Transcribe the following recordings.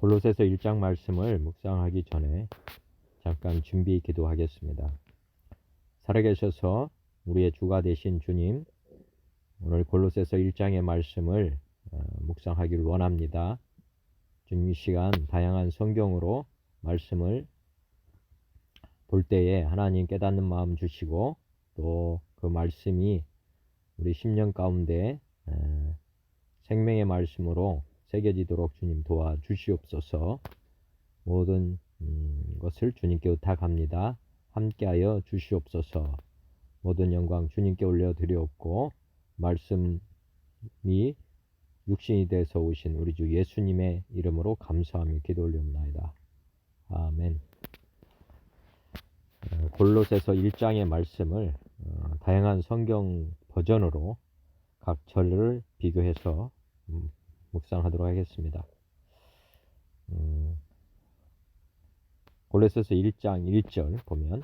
골로새서 1장 말씀을 묵상하기 전에 잠깐 준비 기도하겠습니다. 살아계셔서 우리의 주가 되신 주님, 오늘 골로새서 1장의 말씀을 묵상하기를 원합니다. 주님, 이 시간 다양한 성경으로 말씀을 볼 때에 하나님 깨닫는 마음 주시고, 또 그 말씀이 우리 심령 가운데 생명의 말씀으로 새겨지도록 주님 도와주시옵소서. 모든 것을 주님께 의탁합니다. 함께하여 주시옵소서. 모든 영광 주님께 올려드리옵고, 말씀이 육신이 되어서 오신 우리 주 예수님의 이름으로 감사하며 기도 올리옵나이다. 아멘. 골로새서 1장의 말씀을 다양한 성경 버전으로 각 절을 비교해서 묵상하도록 하겠습니다. 골로새서 1장 1절 보면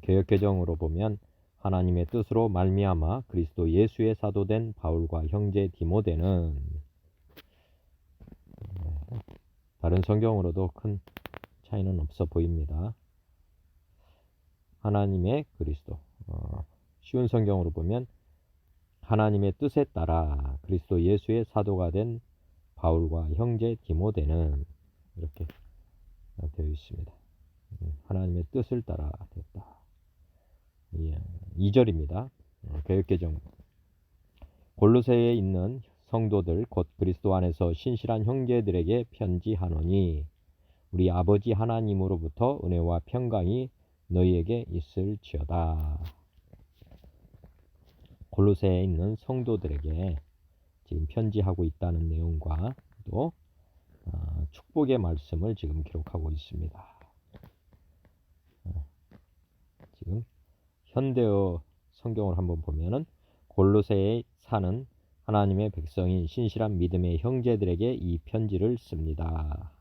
개역개정으로 보면 하나님의 뜻으로 말미암아 그리스도 예수의 사도된 바울과 형제 디모데는, 다른 성경으로도 큰 차이는 없어 보입니다. 하나님의 그리스도, 쉬운 성경으로 보면 하나님의 뜻에 따라 그리스도 예수의 사도가 된 바울과 형제 디모데는, 이렇게 되어 있습니다. 하나님의 뜻을 따라 됐다. 2절입니다. 개역개정. 골로새에 있는 성도들 곧 그리스도 안에서 신실한 형제들에게 편지하노니 우리 아버지 하나님으로부터 은혜와 평강이 너희에게 있을지어다. 골로새에 있는 성도들에게 지금 편지하고 있다는 내용과 또 축복의 말씀을 지금 기록하고 있습니다. 지금 현대어 성경을 한번 보면은 골로새에 사는 하나님의 백성인 신실한 믿음의 형제들에게 이 편지를 씁니다.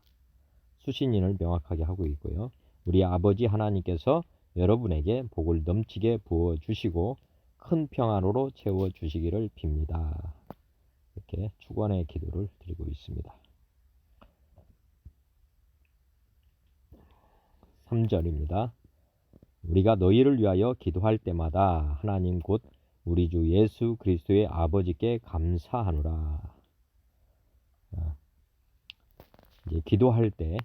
수신인을 명확하게 하고 있고요. 우리 아버지 하나님께서 여러분에게 복을 넘치게 부어 주시고 큰 평안으로 채워 주시기를 빕니다. 이렇게 축원의 기도를 드리고 있습니다. 3절입니다. 우리가 너희를 위하여 기도할 때마다 하나님 곧 우리 주 예수 그리스도의 아버지께 감사하노라. 이제 기도할 때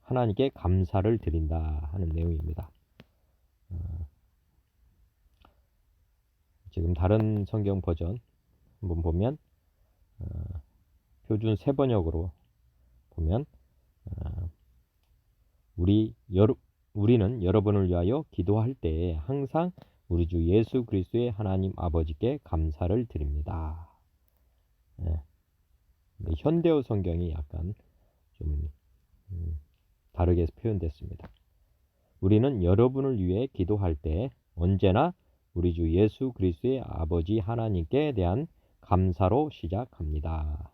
하나님께 감사를 드린다 하는 내용입니다. 지금 다른 성경 버전 한번 보면 표준 세번역으로 보면 우리는 여러분을 위하여 기도할 때에 항상 우리 주 예수 그리스도의 하나님 아버지께 감사를 드립니다. 현대어 성경이 약간 좀 다르게 표현됐습니다. 우리는 여러분을 위해 기도할 때 언제나 우리 주 예수 그리스도의 아버지 하나님께 대한 감사로 시작합니다.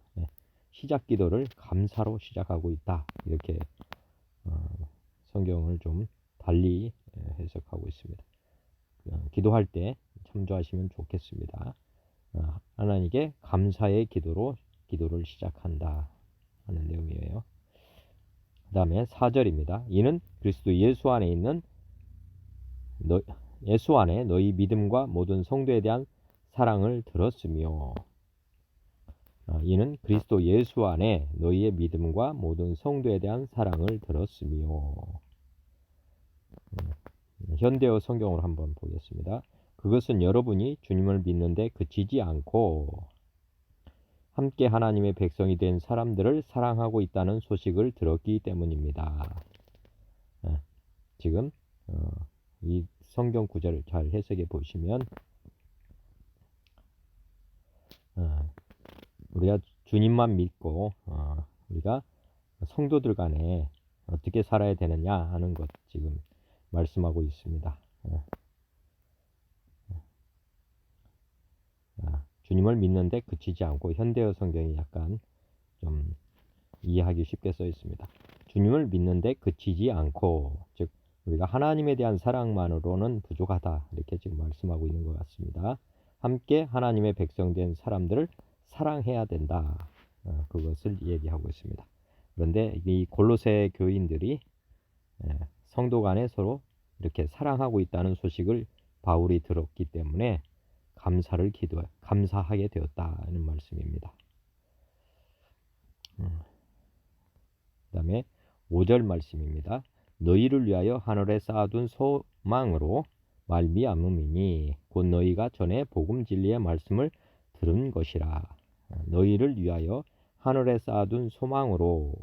시작 기도를 감사로 시작하고 있다. 이렇게 성경을 좀 달리 해석하고 있습니다. 기도할 때 참조하시면 좋겠습니다. 하나님께 감사의 기도로 기도를 시작한다 하는 내용이에요. 그 다음에 4절입니다. 이는 그리스도 예수 안에 있는 예수 안에 너희 믿음과 모든 성도에 대한 사랑을 들었으며, 이는 그리스도 예수 안에 너희의 믿음과 모든 성도에 대한 사랑을 들었으며. 현대어 성경으로 한번 보겠습니다. 그것은 여러분이 주님을 믿는데 그치지 않고 함께 하나님의 백성이 된 사람들을 사랑하고 있다는 소식을 들었기 때문입니다. 지금 이 성경 구절을 잘 해석해 보시면 우리가 주님만 믿고 우리가 성도들 간에 어떻게 살아야 되느냐 하는 것 지금 말씀하고 있습니다. 주님을 믿는데 그치지 않고, 현대어 성경이 약간 좀 이해하기 쉽게 써 있습니다. 주님을 믿는데 그치지 않고, 즉 우리가 하나님에 대한 사랑만으로는 부족하다, 이렇게 지금 말씀하고 있는 것 같습니다. 함께 하나님의 백성된 사람들을 사랑해야 된다, 그것을 얘기하고 있습니다. 그런데 이 골로새 교인들이 성도 간에 서로 이렇게 사랑하고 있다는 소식을 바울이 들었기 때문에 감사하게 되었다는 말씀입니다. 그 다음에 5절 말씀입니다. 너희를 위하여 하늘에 쌓아둔 소망으로 말미암음이니 곧 너희가 전에 복음 진리의 말씀을 들은 것이라. 너희를 위하여 하늘에 쌓아둔 소망으로.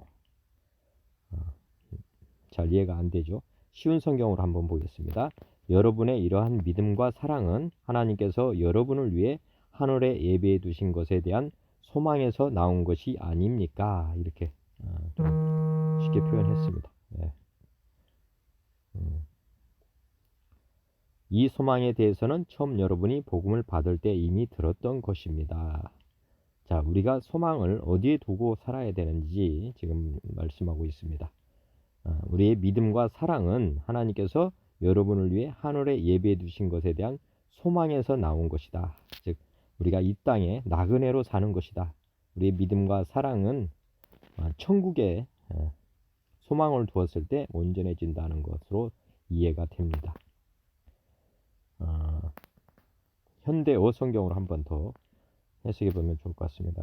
잘 이해가 안 되죠? 쉬운 성경으로 한번 보겠습니다. 여러분의 이러한 믿음과 사랑은 하나님께서 여러분을 위해 하늘에 예비해 두신 것에 대한 소망에서 나온 것이 아닙니까? 이렇게 쉽게 표현했습니다. 네. 이 소망에 대해서는 처음 여러분이 복음을 받을 때 이미 들었던 것입니다. 자, 우리가 소망을 어디에 두고 살아야 되는지 지금 말씀하고 있습니다. 우리의 믿음과 사랑은 하나님께서 여러분을 위해 하늘에 예비해 두신 것에 대한 소망에서 나온 것이다. 즉 우리가 이 땅에 나그네로 사는 것이다. 우리의 믿음과 사랑은 천국에 소망을 두었을 때 온전해진다는 것으로 이해가 됩니다. 현대어 성경으로 한 번 더 해석해 보면 좋을 것 같습니다.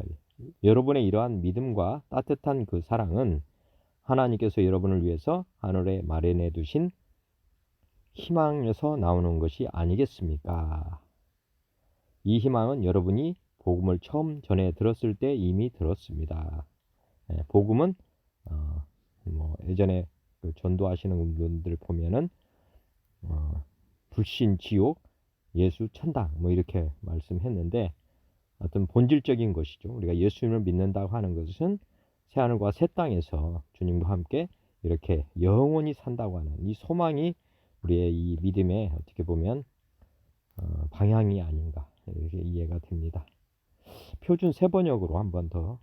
여러분의 이러한 믿음과 따뜻한 그 사랑은 하나님께서 여러분을 위해서 하늘에 마련해 두신 희망에서 나오는 것이 아니겠습니까? 이 희망은 여러분이 복음을 처음 전해 들었을 때 이미 들었습니다. 복음은 예전에 그 전도하시는 분들 보면은 불신 지옥, 예수 천당 이렇게 말씀했는데 어떤 본질적인 것이죠. 우리가 예수님을 믿는다고 하는 것은 새하늘과 새 땅에서 주님과 함께 이렇게 영원히 산다고 하는 이 소망이 우리의 이 믿음의 어떻게 보면 방향이 아닌가 이렇게 이해가 됩니다. 표준 세번역으로 한 번 더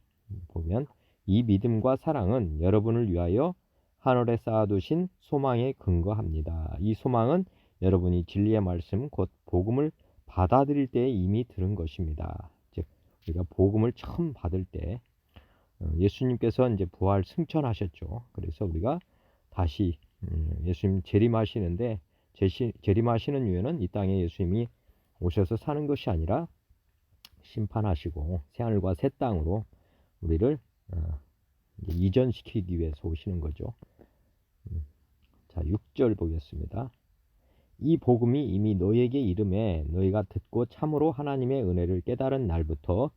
보면 이 믿음과 사랑은 여러분을 위하여 하늘에 쌓아두신 소망에 근거합니다. 이 소망은 여러분이 진리의 말씀 곧 복음을 받아들일 때 이미 들은 것입니다. 즉 우리가 복음을 처음 받을 때 예수님께서 이제 부활 승천하셨죠. 그래서 우리가 다시 예수님 재림하시는데 재림하시는 이유는 이 땅에 예수님이 오셔서 사는 것이 아니라 심판하시고 새하늘과 새 땅으로 우리를 이전시키기 위해서 오시는 거죠. 자, 6절 보겠습니다. 이 복음이 이미 너희에게 이름에 너희가 듣고 참으로 하나님의 은혜를 깨달은 날부터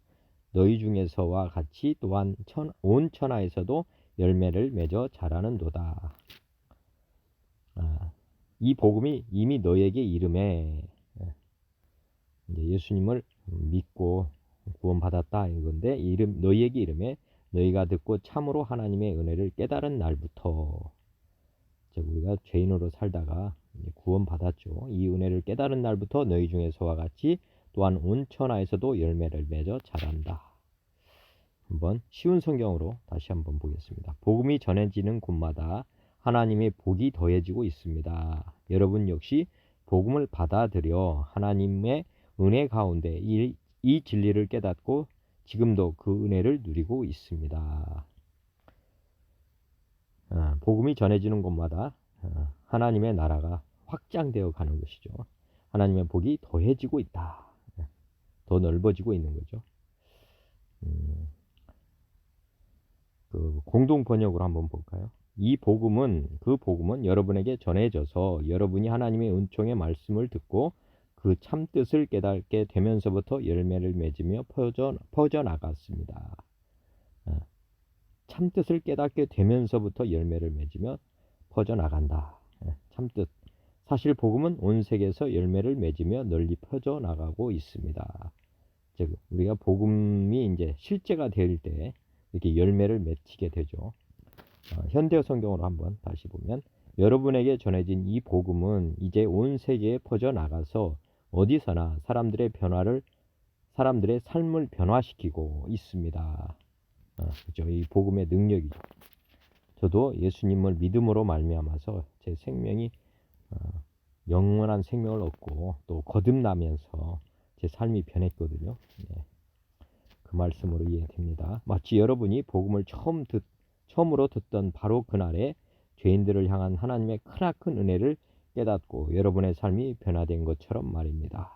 너희 중에서와 같이 또한 온 천하에서도 열매를 맺어 자라는도다. 이 복음이 이미 너희에게 이름에 예수님을 믿고 구원받았다 이건데 너희에게 이름에 너희가 듣고 참으로 하나님의 은혜를 깨달은 날부터 즉 우리가 죄인으로 살다가 구원받았죠. 이 은혜를 깨달은 날부터 너희 중에서와 같이 또한 온 천하에서도 열매를 맺어 자란다. 한번 쉬운 성경으로 다시 한번 보겠습니다. 복음이 전해지는 곳마다 하나님의 복이 더해지고 있습니다. 여러분 역시 복음을 받아들여 하나님의 은혜 가운데 이 진리를 깨닫고 지금도 그 은혜를 누리고 있습니다. 복음이 전해지는 곳마다 하나님의 나라가 확장되어 가는 것이죠. 하나님의 복이 더해지고 있다. 더 넓어지고 있는 거죠. 그 공동 번역으로 한번 볼까요? 그 복음은 여러분에게 전해져서 여러분이 하나님의 은총의 말씀을 듣고 그 참뜻을 깨닫게 되면서부터 열매를 맺으며 퍼져나갔습니다. 참뜻을 깨닫게 되면서부터 열매를 맺으며 퍼져나간다. 참뜻. 사실 복음은 온 세계에서 열매를 맺으며 널리 퍼져나가고 있습니다. 즉 우리가 복음이 이제 실제가 될 때 이렇게 열매를 맺히게 되죠. 현대어 성경으로 한번 다시 보면 여러분에게 전해진 이 복음은 이제 온 세계에 퍼져나가서 어디서나 사람들의 삶을 변화시키고 있습니다. 그죠? 이 복음의 능력이죠. 저도 예수님을 믿음으로 말미암아서 제 생명이 영원한 생명을 얻고 또 거듭나면서 제 삶이 변했거든요. 그 말씀으로 이해됩니다. 마치 여러분이 복음을 처음 처음으로 듣던 바로 그날에 죄인들을 향한 하나님의 크나큰 은혜를 깨닫고 여러분의 삶이 변화된 것처럼 말입니다.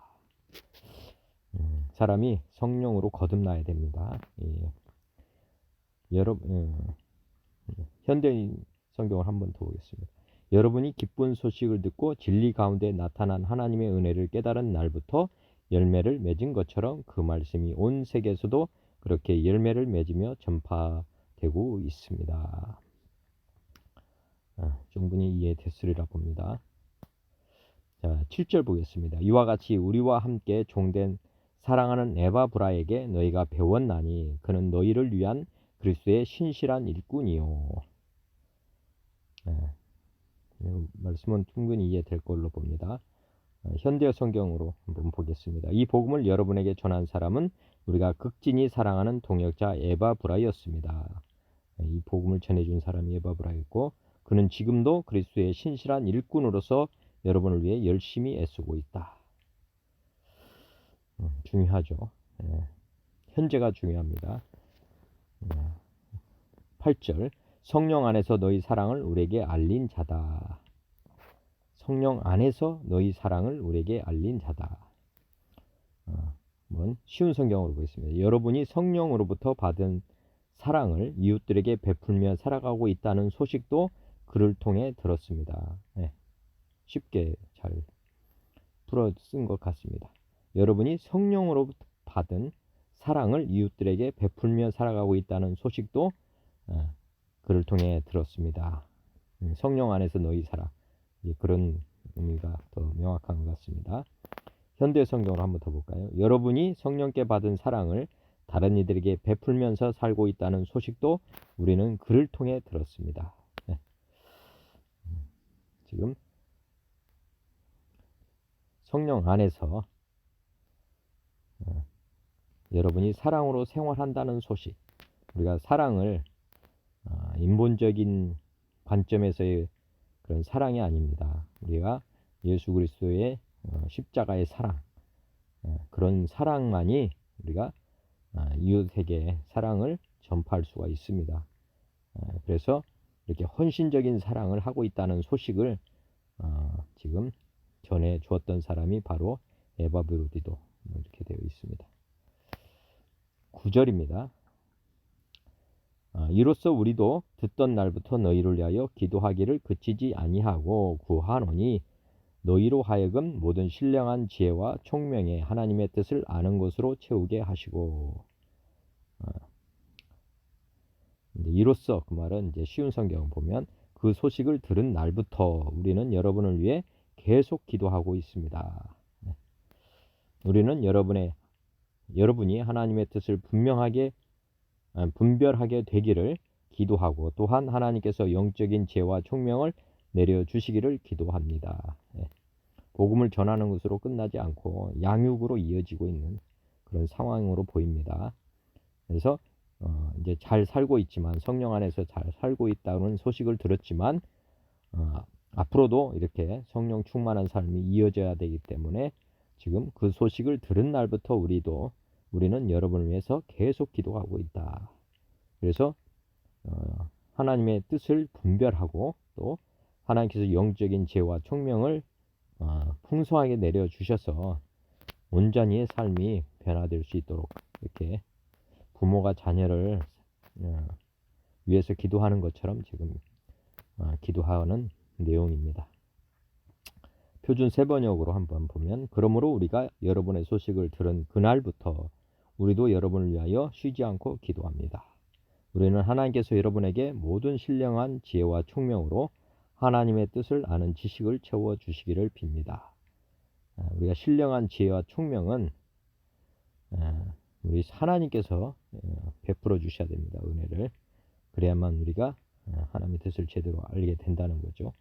사람이 성령으로 거듭나야 됩니다. 예. 여러분, 현대인 성경을 한번 더 보겠습니다. 여러분이 기쁜 소식을 듣고 진리 가운데 나타난 하나님의 은혜를 깨달은 날부터 열매를 맺은 것처럼 그 말씀이 온 세계에서도 그렇게 열매를 맺으며 전파되고 있습니다. 충분히 이해됐으리라 봅니다. 자, 7절 보겠습니다. 이와 같이 우리와 함께 종된 사랑하는 에바브라에게 너희가 배웠나니 그는 너희를 위한 그리스도의 신실한 일꾼이요. 말씀은 충분히 이해될 걸로 봅니다. 현대 성경으로 한번 보겠습니다. 이 복음을 여러분에게 전한 사람은 우리가 극진히 사랑하는 동역자 에바브라였습니다. 이 복음을 전해준 사람이 에바브라였고 그는 지금도 그리스도의 신실한 일꾼으로서 여러분을 위해 열심히 애쓰고 있다. 중요하죠. 현재가 중요합니다. 8절 성령 안에서 너희 사랑을 우리에게 알린 자다. 성령 안에서 너희 사랑을 우리에게 알린 자다. 한번 쉬운 성경으로 보겠습니다. 여러분이 성령으로부터 받은 사랑을 이웃들에게 베풀며 살아가고 있다는 소식도 그를 통해 들었습니다. 쉽게 잘 풀어 쓴 것 같습니다. 여러분이 성령으로부터 받은 사랑을 이웃들에게 베풀며 살아가고 있다는 소식도 그를 통해 들었습니다. 성령 안에서 너희 사랑, 그런 의미가 더 명확한 것 같습니다. 현대 성경으로 한번 더 볼까요? 여러분이 성령께 받은 사랑을 다른 이들에게 베풀면서 살고 있다는 소식도 우리는 그를 통해 들었습니다. 지금 성령 안에서 여러분이 사랑으로 생활한다는 소식, 우리가 사랑을 인본적인 관점에서의 그런 사랑이 아닙니다. 우리가 예수 그리스도의 십자가의 사랑, 그런 사랑만이 우리가 이웃에게 사랑을 전파할 수가 있습니다. 그래서 이렇게 헌신적인 사랑을 하고 있다는 소식을 지금 전해 주었던 사람이 바로 에바브로디도 이렇게 되어 있습니다. 9절입니다. 이로써 우리도 듣던 날부터 너희를 위하여 기도하기를 그치지 아니하고 구하노니 너희로 하여금 모든 신령한 지혜와 총명에 하나님의 뜻을 아는 것으로 채우게 하시고. 이로써 그 말은 이제 쉬운 성경을 보면 그 소식을 들은 날부터 우리는 여러분을 위해 계속 기도하고 있습니다. 우리는 여러분이 하나님의 뜻을 분별하게 되기를 기도하고 또한 하나님께서 영적인 지혜와 총명을 내려주시기를 기도합니다. 복음을 전하는 것으로 끝나지 않고 양육으로 이어지고 있는 그런 상황으로 보입니다. 그래서 이제 잘 살고 있지만 성령 안에서 잘 살고 있다는 소식을 들었지만 앞으로도 이렇게 성령 충만한 삶이 이어져야 되기 때문에 지금 그 소식을 들은 날부터 우리는 여러분을 위해서 계속 기도하고 있다. 그래서 하나님의 뜻을 분별하고 또 하나님께서 영적인 지혜와 총명을 풍성하게 내려주셔서 온전히의 삶이 변화될 수 있도록 이렇게 부모가 자녀를 위해서 기도하는 것처럼 지금 기도하는 내용입니다. 표준 세번역으로 한번 보면 그러므로 우리가 여러분의 소식을 들은 그날부터 우리도 여러분을 위하여 쉬지 않고 기도합니다. 우리는 하나님께서 여러분에게 모든 신령한 지혜와 총명으로 하나님의 뜻을 아는 지식을 채워주시기를 빕니다. 우리가 신령한 지혜와 총명은 우리 하나님께서 베풀어 주셔야 됩니다. 은혜를. 그래야만 우리가 하나님의 뜻을 제대로 알게 된다는 거죠.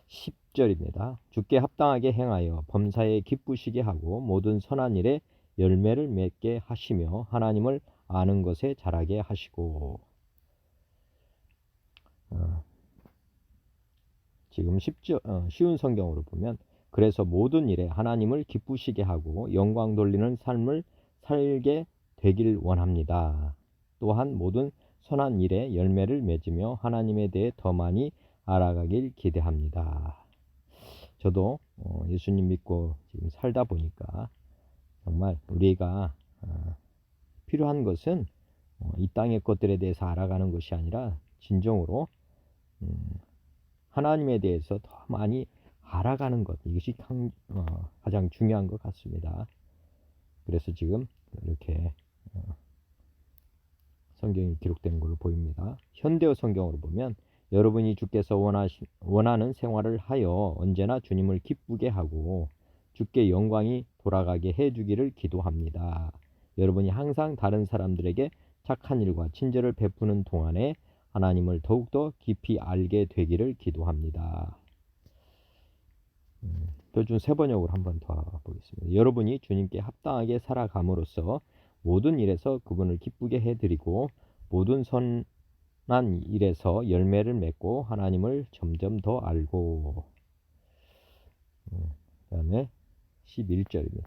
10절입니다. 주께 합당하게 행하여 범사에 기쁘시게 하고 모든 선한 일에 열매를 맺게 하시며 하나님을 아는 것에 자라게 하시고. 지금 쉬운 성경으로 보면 그래서 모든 일에 하나님을 기쁘시게 하고 영광 돌리는 삶을 살게 되길 원합니다. 또한 모든 선한 일에 열매를 맺으며 하나님에 대해 더 많이 알아가길 기대합니다. 저도 예수님 믿고 지금 살다 보니까 정말 우리가 필요한 것은 이 땅의 것들에 대해서 알아가는 것이 아니라 진정으로 하나님에 대해서 더 많이 알아가는 것, 이것이 가장 중요한 것 같습니다. 그래서 지금 이렇게 성경이 기록된 걸로 보입니다. 현대어 성경으로 보면 여러분이 주께서 원하는 생활을 하여 언제나 주님을 기쁘게 하고 주께 영광이 돌아가게 해주기를 기도합니다. 여러분이 항상 다른 사람들에게 착한 일과 친절을 베푸는 동안에 하나님을 더욱더 깊이 알게 되기를 기도합니다. 표준 세번역으로 한번 더 보겠습니다. 여러분이 주님께 합당하게 살아감으로써 모든 일에서 그분을 기쁘게 해드리고 모든 선한 일에서 열매를 맺고 하나님을 점점 더 알고 그 다음에 11절입니다.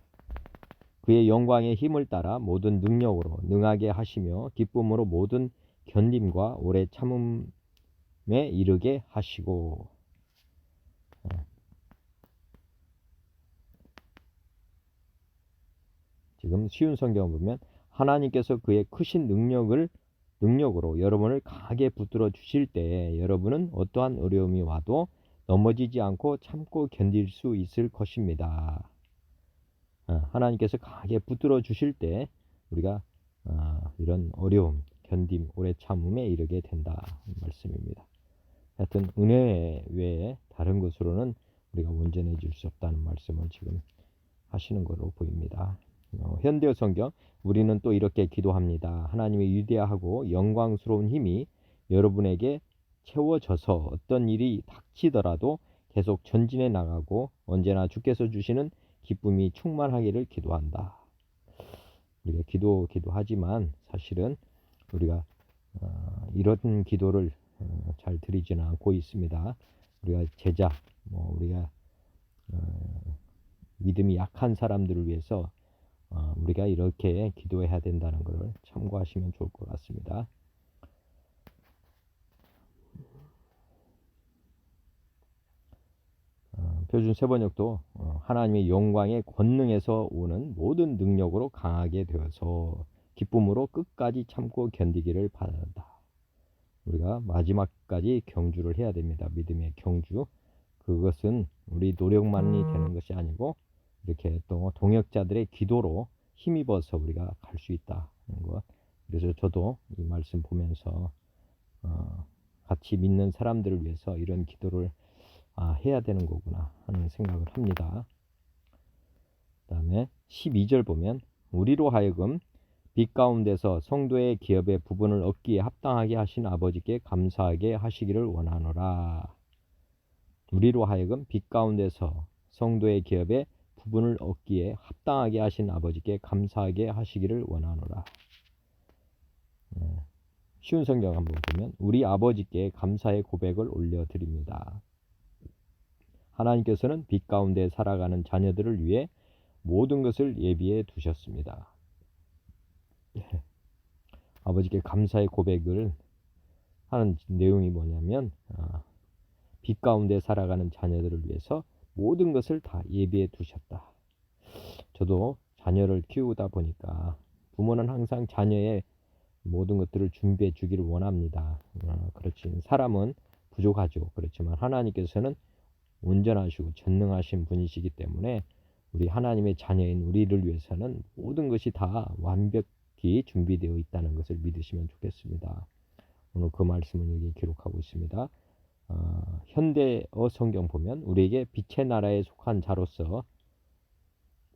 그의 영광의 힘을 따라 모든 능력으로 능하게 하시며 기쁨으로 모든 견딤과 오래 참음에 이르게 하시고 지금 쉬운 성경을 보면 하나님께서 그의 크신 능력으로 여러분을 강하게 붙들어 주실 때 여러분은 어떠한 어려움이 와도 넘어지지 않고 참고 견딜 수 있을 것입니다. 하나님께서 강하게 붙들어 주실 때 우리가 이런 어려움, 견딤, 오래 참음에 이르게 된다 말씀입니다. 하여튼 은혜 외에 다른 것으로는 우리가 온전해질 수 없다는 말씀을 지금 하시는 것으로 보입니다. 현대어 성경 우리는 또 이렇게 기도합니다. 하나님의 위대하고 영광스러운 힘이 여러분에게 채워져서 어떤 일이 닥치더라도 계속 전진해 나가고 언제나 주께서 주시는 기쁨이 충만하기를 기도한다. 우리가 기도하지만 사실은 우리가 이런 기도를 잘 드리지는 않고 있습니다. 우리가 제자, 우리가 믿음이 약한 사람들을 위해서 우리가 이렇게 기도해야 된다는 것을 참고하시면 좋을 것 같습니다. 표준 세번역도 하나님의 영광의 권능에서 오는 모든 능력으로 강하게 되어서 기쁨으로 끝까지 참고 견디기를 바란다. 우리가 마지막까지 경주를 해야 됩니다. 믿음의 경주. 그것은 우리 노력만이 되는 것이 아니고 이렇게 또 동역자들의 기도로 힘입어서 우리가 갈 수 있다는 것. 그래서 저도 이 말씀 보면서 같이 믿는 사람들을 위해서 이런 기도를 해야 되는 거구나 하는 생각을 합니다. 그 다음에 12절 보면 우리로 하여금 빛 가운데서 성도의 기업의 부분을 얻기에 합당하게 하신 아버지께 감사하게 하시기를 원하노라. 우리로 하여금 빛 가운데서 성도의 기업의 부분을 얻기에 합당하게 하신 아버지께 감사하게 하시기를 원하노라. 쉬운 성경 한번 보면 우리 아버지께 감사의 고백을 올려드립니다. 하나님께서는 빛 가운데 살아가는 자녀들을 위해 모든 것을 예비해 두셨습니다. 아버지께 감사의 고백을 하는 내용이 뭐냐면 빛 가운데 살아가는 자녀들을 위해서 모든 것을 다 예비해 두셨다. 저도 자녀를 키우다 보니까 부모는 항상 자녀의 모든 것들을 준비해 주기를 원합니다. 그렇지 사람은 부족하죠. 그렇지만 하나님께서는 온전하시고 전능하신 분이시기 때문에 우리 하나님의 자녀인 우리를 위해서는 모든 것이 다 완벽히 준비되어 있다는 것을 믿으시면 좋겠습니다. 오늘 그 말씀을 여기 기록하고 있습니다. 현대어 성경 보면 우리에게 빛의 나라에 속한 자로서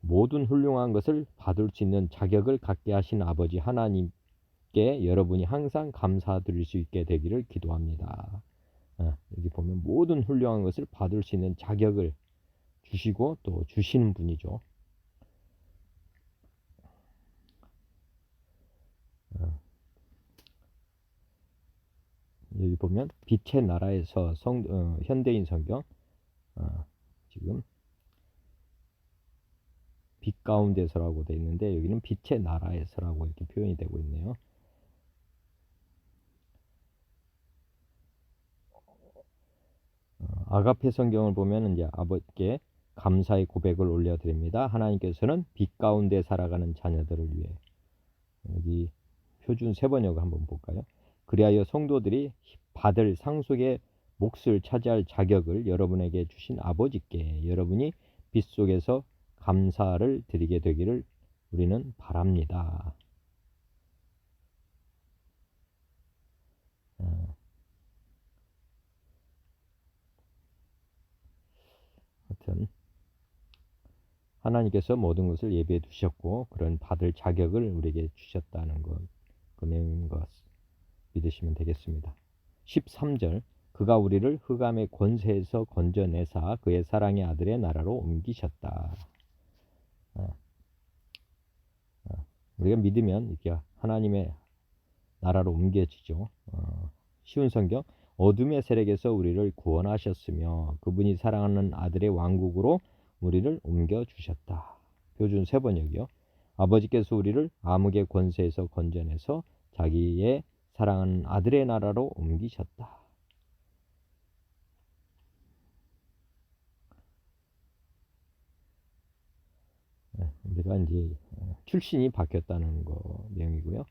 모든 훌륭한 것을 받을 수 있는 자격을 갖게 하신 아버지 하나님께 여러분이 항상 감사드릴 수 있게 되기를 기도합니다. 여기 보면 모든 훌륭한 것을 받을 수 있는 자격을 주시고 또 주시는 분이죠. 여기 보면 빛의 나라에서 현대인 성경 지금 빛 가운데서라고 되어 있는데 여기는 빛의 나라에서라고 이렇게 표현이 되고 있네요. 아가페 성경을 보면 이제 아버지께 감사의 고백을 올려드립니다. 하나님께서는 빛 가운데 살아가는 자녀들을 위해, 여기 표준 세번역을 한번 볼까요? 그리하여 성도들이 받을 상속의 몫을 차지할 자격을 여러분에게 주신 아버지께 여러분이 빛 속에서 감사를 드리게 되기를 우리는 바랍니다. 하여튼 하나님께서 모든 것을 예비해 두셨고 그런 받을 자격을 우리에게 주셨다는 것, 그 내용인 것 믿으시면 되겠습니다. 13절, 그가 우리를 흑암의 권세에서 건져내사 그의 사랑의 아들의 나라로 옮기셨다. 우리가 믿으면 이렇게 하나님의 나라로 옮겨지죠. 쉬운 성경, 어둠의 세력에서 우리를 구원하셨으며 그분이 사랑하는 아들의 왕국으로 우리를 옮겨주셨다. 표준 세번역이요. 아버지께서 우리를 암흑의 권세에서 건져내서 자기의 사랑하는 아들의 나라로 옮기셨다. 우리가 이제 출신이 바뀌었다는 거 내용이고요.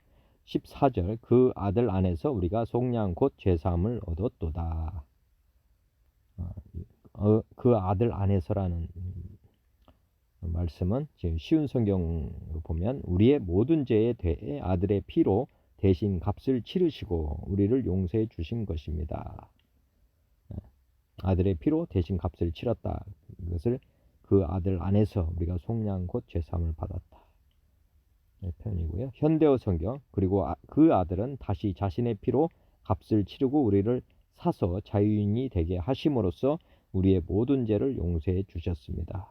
14절, 그 아들 안에서 우리가 속량 곧 죄사함을 얻었도다. 그 아들 안에서라는 말씀은 지금 쉬운 성경으로 보면 우리의 모든 죄에 대해 아들의 피로 대신 값을 치르시고 우리를 용서해 주신 것입니다. 아들의 피로 대신 값을 치렀다. 이것을 그 아들 안에서 우리가 속량 곧 죄사함을 받았다. 표현이고요. 현대어 성경, 그리고 그 아들은 다시 자신의 피로 값을 치르고 우리를 사서 자유인이 되게 하심으로써 우리의 모든 죄를 용서해 주셨습니다.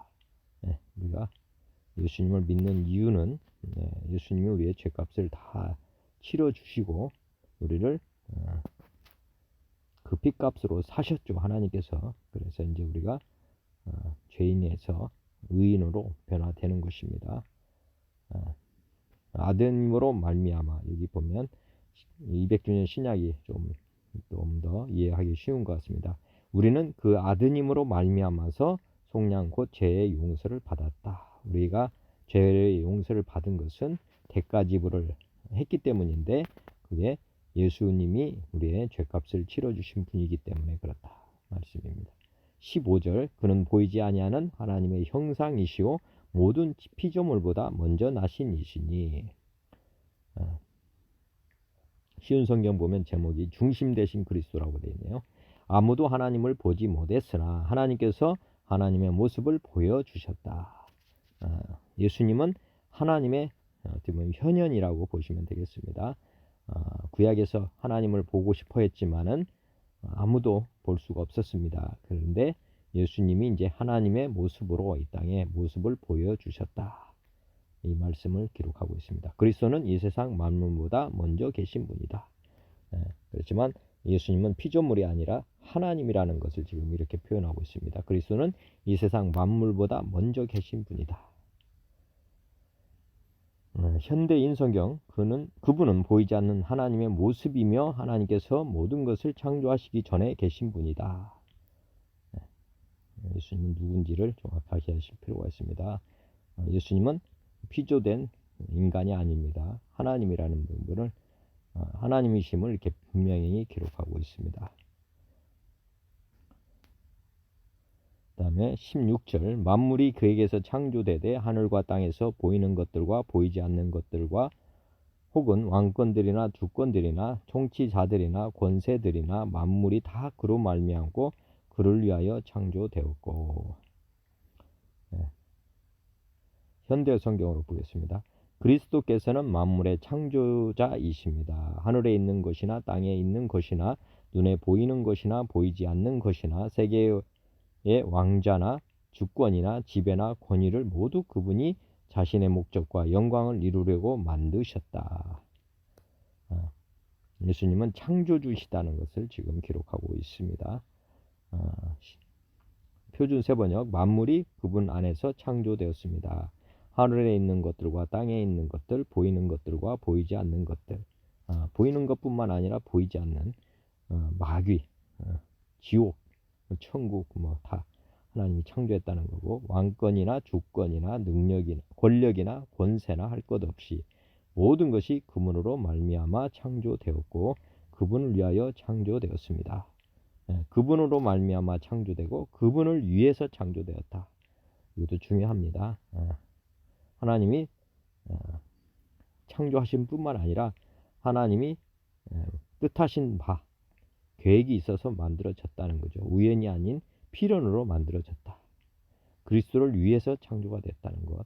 우리가 예수님을 믿는 이유는 예수님이 우리의 죄값을 다 치러주시고 우리를 그 핏값으로 사셨죠. 하나님께서. 그래서 이제 우리가 죄인에서 의인으로 변화되는 것입니다. 아들님으로 말미암아, 여기 보면 200주년 신약이 좀 더 이해하기 쉬운 것 같습니다. 우리는 그 아드님으로 말미암아서 속량 곧 죄의 용서를 받았다. 우리가 죄의 용서를 받은 것은 대가 지불을 했기 때문인데 그게 예수님이 우리의 죄값을 치러주신 분이기 때문에 그렇다 말씀입니다. 15절, 그는 보이지 아니하는 하나님의 형상이시오 모든 피조물보다 먼저 나신 이시니. 쉬운 성경 보면 제목이 중심 되신 그리스도라고 되어 있네요. 아무도 하나님을 보지 못했으나 하나님께서 하나님의 모습을 보여주셨다. 예수님은 하나님의 어떻게 보면 현현이라고 보시면 되겠습니다. 구약에서 하나님을 보고 싶어 했지만은 아무도 볼 수가 없었습니다. 그런데 예수님이 이제 하나님의 모습으로 이 땅에 모습을 보여주셨다. 이 말씀을 기록하고 있습니다. 그리스도는 이 세상 만물보다 먼저 계신 분이다. 그렇지만 예수님은 피조물이 아니라 하나님이라는 것을 지금 이렇게 표현하고 있습니다. 그리스도는 이 세상 만물보다 먼저 계신 분이다. 현대인 성경, 그분은 보이지 않는 하나님의 모습이며 하나님께서 모든 것을 창조하시기 전에 계신 분이다. 예수님은 누군지를 정확하게 하실 필요가 있습니다. 예수님은 피조된 인간이 아닙니다. 하나님이라는 부분을 하나님이심을 이렇게 분명히 기록하고 있습니다. 그 다음에 16절, 만물이 그에게서 창조되되 하늘과 땅에서 보이는 것들과 보이지 않는 것들과 혹은 왕권들이나 주권들이나 통치자들이나 권세들이나 만물이 다 그로 말미암고 그를 위하여 창조되었고. 현대 성경으로 보겠습니다. 그리스도께서는 만물의 창조자이십니다. 하늘에 있는 것이나 땅에 있는 것이나 눈에 보이는 것이나 보이지 않는 것이나 세계의 왕자나 주권이나 지배나 권위를 모두 그분이 자신의 목적과 영광을 이루려고 만드셨다. 예수님은 창조주시다는 것을 지금 기록하고 있습니다. 표준 세번역, 만물이 그분 안에서 창조되었습니다. 하늘에 있는 것들과 땅에 있는 것들, 보이는 것들과 보이지 않는 것들, 보이는 것뿐만 아니라 보이지 않는 마귀, 지옥, 천국 뭐 다 하나님이 창조했다는 거고, 왕권이나 주권이나 능력이나 권력이나 권세나 할 것 없이 모든 것이 그분으로 말미암아 창조되었고 그분을 위하여 창조되었습니다. 그분으로 말미암아 창조되고 그분을 위해서 창조되었다. 이것도 중요합니다. 하나님이 창조하신 뿐만 아니라 하나님이 뜻하신 바 계획이 있어서 만들어졌다는 거죠. 우연이 아닌 필연으로 만들어졌다. 그리스도를 위해서 창조가 됐다는 것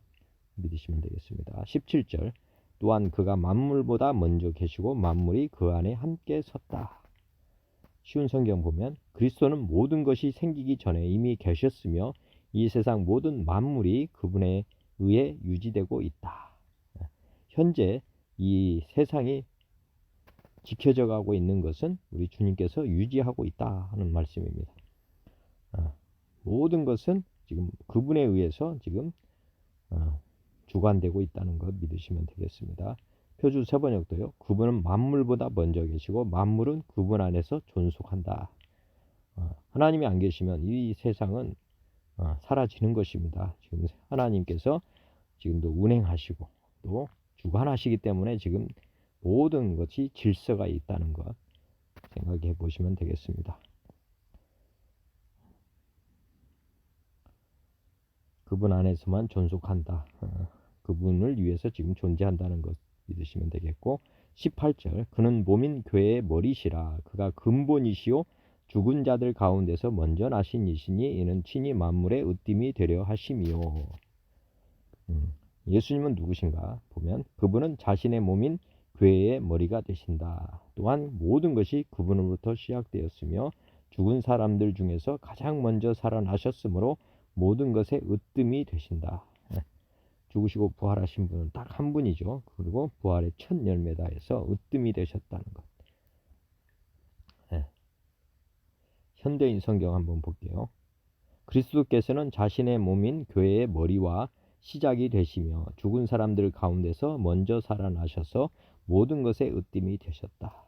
믿으시면 되겠습니다. 17절 또한 그가 만물보다 먼저 계시고 만물이 그 안에 함께 섰다. 쉬운 성경 보면 그리스도는 모든 것이 생기기 전에 이미 계셨으며 이 세상 모든 만물이 그분에 의해 유지되고 있다. 현재 이 세상이 지켜져 가고 있는 것은 우리 주님께서 유지하고 있다 하는 말씀입니다. 모든 것은 지금 그분에 의해서 지금 주관되고 있다는 것 믿으시면 되겠습니다. 표준 세번역도요. 그분은 만물보다 먼저 계시고 만물은 그분 안에서 존속한다. 하나님이 안 계시면 이 세상은 사라지는 것입니다. 지금 하나님께서 지금도 운행하시고 또 주관하시기 때문에 지금 모든 것이 질서가 있다는 것 생각해 보시면 되겠습니다. 그분 안에서만 존속한다. 그분을 위해서 지금 존재한다는 것 믿으시면 되겠고 18절 그는 몸인 교회의 머리시라 그가 근본이시요 죽은 자들 가운데서 먼저 나신 이시니 이는 친히 만물의 으뜸이 되려 하심이요. 예수님은 누구신가 보면 그분은 자신의 몸인 교회의 머리가 되신다. 또한 모든 것이 그분으로부터 시작되었으며 죽은 사람들 중에서 가장 먼저 살아나셨으므로 모든 것의 으뜸이 되신다. 죽으시고 부활하신 분은 딱 한 분이죠. 그리고 부활의 첫 열매다 해서 으뜸이 되셨다는 것. 현대인 성경 한번 볼게요. 그리스도께서는 자신의 몸인 교회의 머리와 시작이 되시며 죽은 사람들 가운데서 먼저 살아나셔서 모든 것의 으뜸이 되셨다.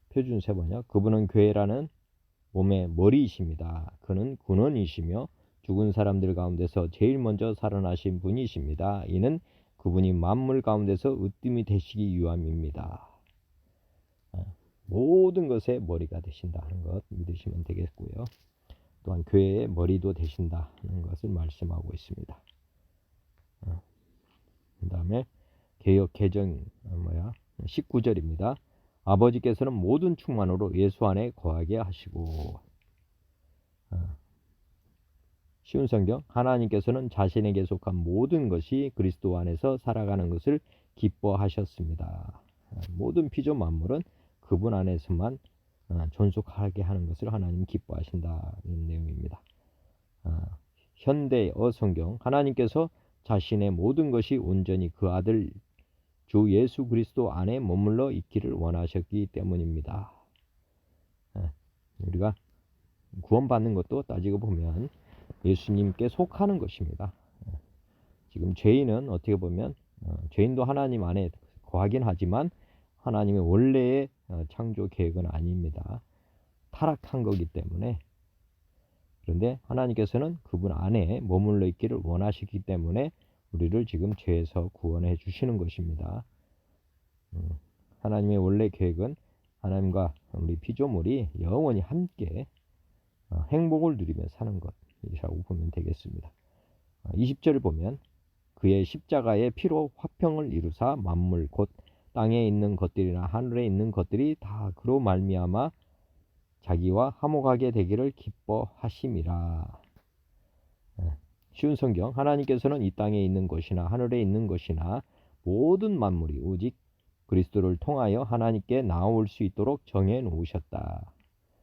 표준 세번역 그분은 교회라는 몸의 머리이십니다. 그는 근원이시며 죽은 사람들 가운데서 제일 먼저 살아나신 분이십니다. 이는 그분이 만물 가운데서 으뜸이 되시기 위함입니다. 모든 것의 머리가 되신다는 것 믿으시면 되겠고요. 또한 교회의 머리도 되신다는 것을 말씀하고 있습니다. 그 다음에 개역 개정 19절입니다. 아버지께서는 모든 충만으로 예수 안에 거하게 하시고 쉬운 성경 하나님께서는 자신에게 속한 모든 것이 그리스도 안에서 살아가는 것을 기뻐하셨습니다. 모든 피조 만물은 그분 안에서만 존속하게 하는 것을 하나님 기뻐하신다는 내용입니다. 현대어 성경 하나님께서 자신의 모든 것이 온전히 그 아들 주 예수 그리스도 안에 머물러 있기를 원하셨기 때문입니다. 우리가 구원받는 것도 따지고 보면 예수님께 속하는 것입니다. 지금 죄인은 어떻게 보면 죄인도 하나님 안에 거하긴 하지만 하나님의 원래의 창조 계획은 아닙니다. 타락한 거기 때문에. 그런데 하나님께서는 그분 안에 머물러 있기를 원하시기 때문에 우리를 지금 죄에서 구원해 주시는 것입니다. 하나님의 원래 계획은 하나님과 우리 피조물이 영원히 함께 행복을 누리며 사는 것이라고 보면 되겠습니다. 20절을 보면 그의 십자가의 피로 화평을 이루사 만물 곧 땅에 있는 것들이나 하늘에 있는 것들이 다 그로 말미암아 자기와 화목하게 되기를 기뻐하심이라. 쉬운 성경 하나님께서는 이 땅에 있는 것이나 하늘에 있는 것이나 모든 만물이 오직 그리스도를 통하여 하나님께 나올 수 있도록 정해 놓으셨다.